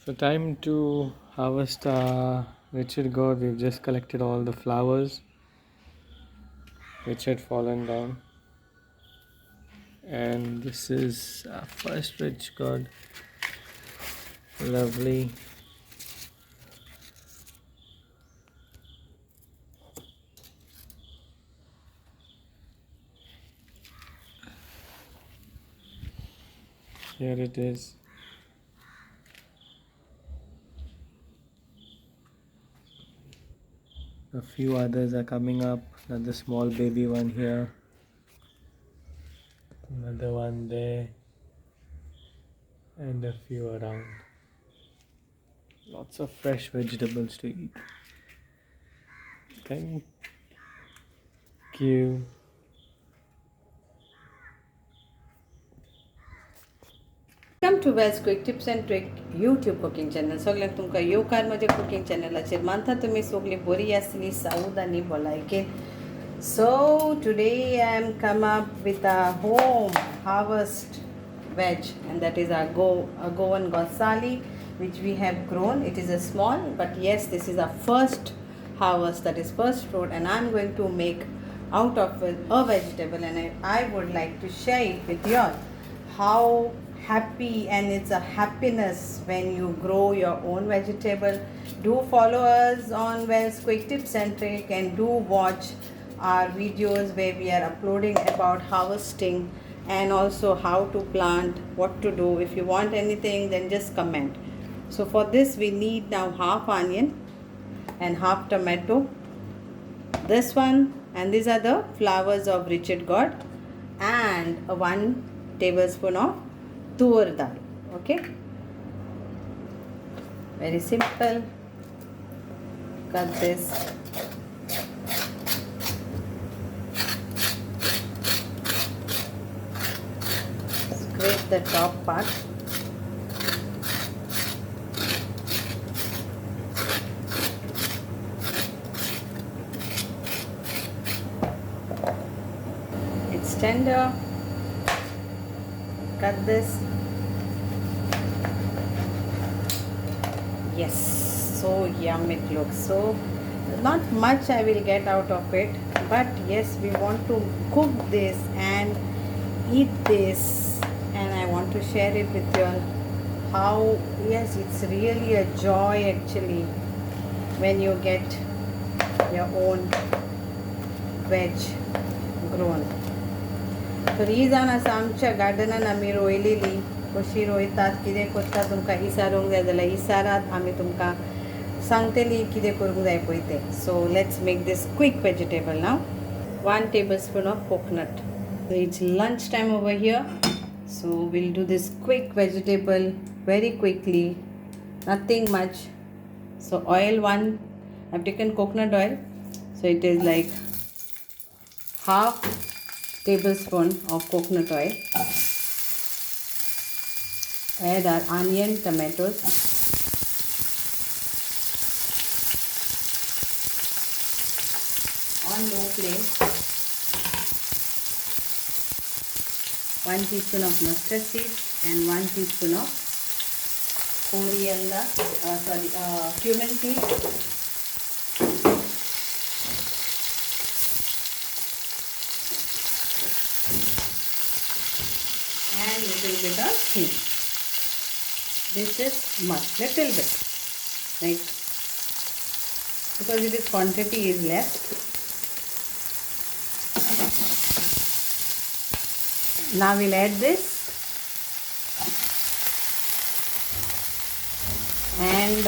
So time to harvest Richard Gourd. We've just collected all the flowers which had fallen down. And this is our first Rich Gourd. Lovely. Here it is. A few others are coming up. Another small baby one here. Another one there. And a few around. Lots of fresh vegetables to eat. Thank you. Welcome to Wells quick tips and trick YouTube cooking channel. सगळ्यांक तुमकां येवकार म्हज्या cooking चॅनलाचेर. मानता तुमी सगळीं बरी आसली, साऊद आनी भलायकेन. So today I am come up with a home harvest veg, and that is our Goan Gosali, which we have grown. It is a small, but yes, this is our first harvest, that is first fruit, and I'm going to make out of it a vegetable, and I would like to share it with you all. How happy, and it's a happiness when you grow your own vegetable. Do follow us on Wells Quick Tips and Trick, and do watch our videos where we are uploading about harvesting and also how to plant, what to do. If you want anything, then just comment. So for this we need now half onion and half tomato, this one, and these are the flowers of Richard Gourd, and 1 tablespoon of tur dal. Okay, very simple. Cut this. Scrape the top part. It's tender. Cut this. Yes, so yum it looks. So not much I will get out of it, but yes, we want to cook this and eat this, and I want to share it with you all. How, yes, it's really a joy actually when you get your own veg grown. तर ही जावन आसा आमच्या गार्डनान आमी रोयलेली. कशी रोयतात, कितें करतात तुमकां इसारूंक जाय जाल्यार इसारात. आमी तुमकां सांगतली कितें करूंक जाय पळय तें. So let's make this quick vegetable now. 1 tablespoon of coconut. So it's lunch time over here, so we'll do this quick vegetable very quickly, nothing much. So oil, I've taken coconut oil, so it is like half tablespoon of coconut oil. Add our onion, tomatoes, on low flame. 1 teaspoon of mustard seed and 1 teaspoon of cumin seed. And little bit of hing. This is must, little bit, right? Because it is quantity is less. Now we'll add this, and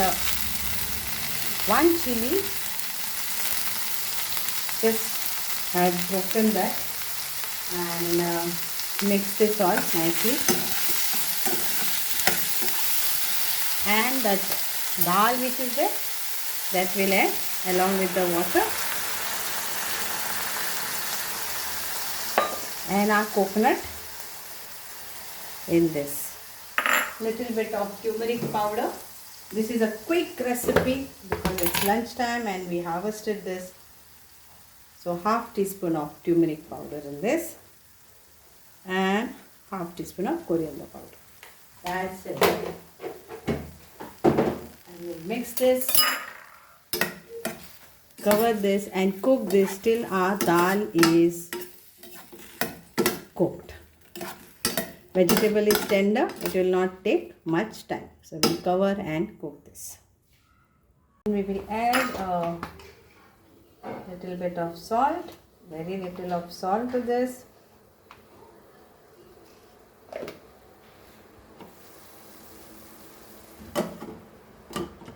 1 chili. Just I've broken that and mix this all nicely. And that dal which is there, that will add along with the water, and our coconut in this. Little bit of turmeric powder. This is a quick recipe because it's lunchtime and we harvested this. So half teaspoon of turmeric powder in this, and half teaspoon of coriander powder. That's it. We'll mix this, cover this and cook this till our dal is cooked. Vegetable is tender, it will not take much time. So we'll cover and cook this. We will add a little bit of salt, very little of salt to this.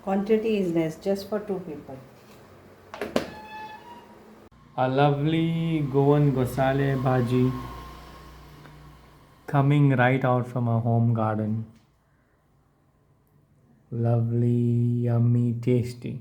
Quantity is less, just for 2 people. A lovely Goan Ghosalyachi Bhaji coming right out from our home garden. Lovely, yummy, tasty.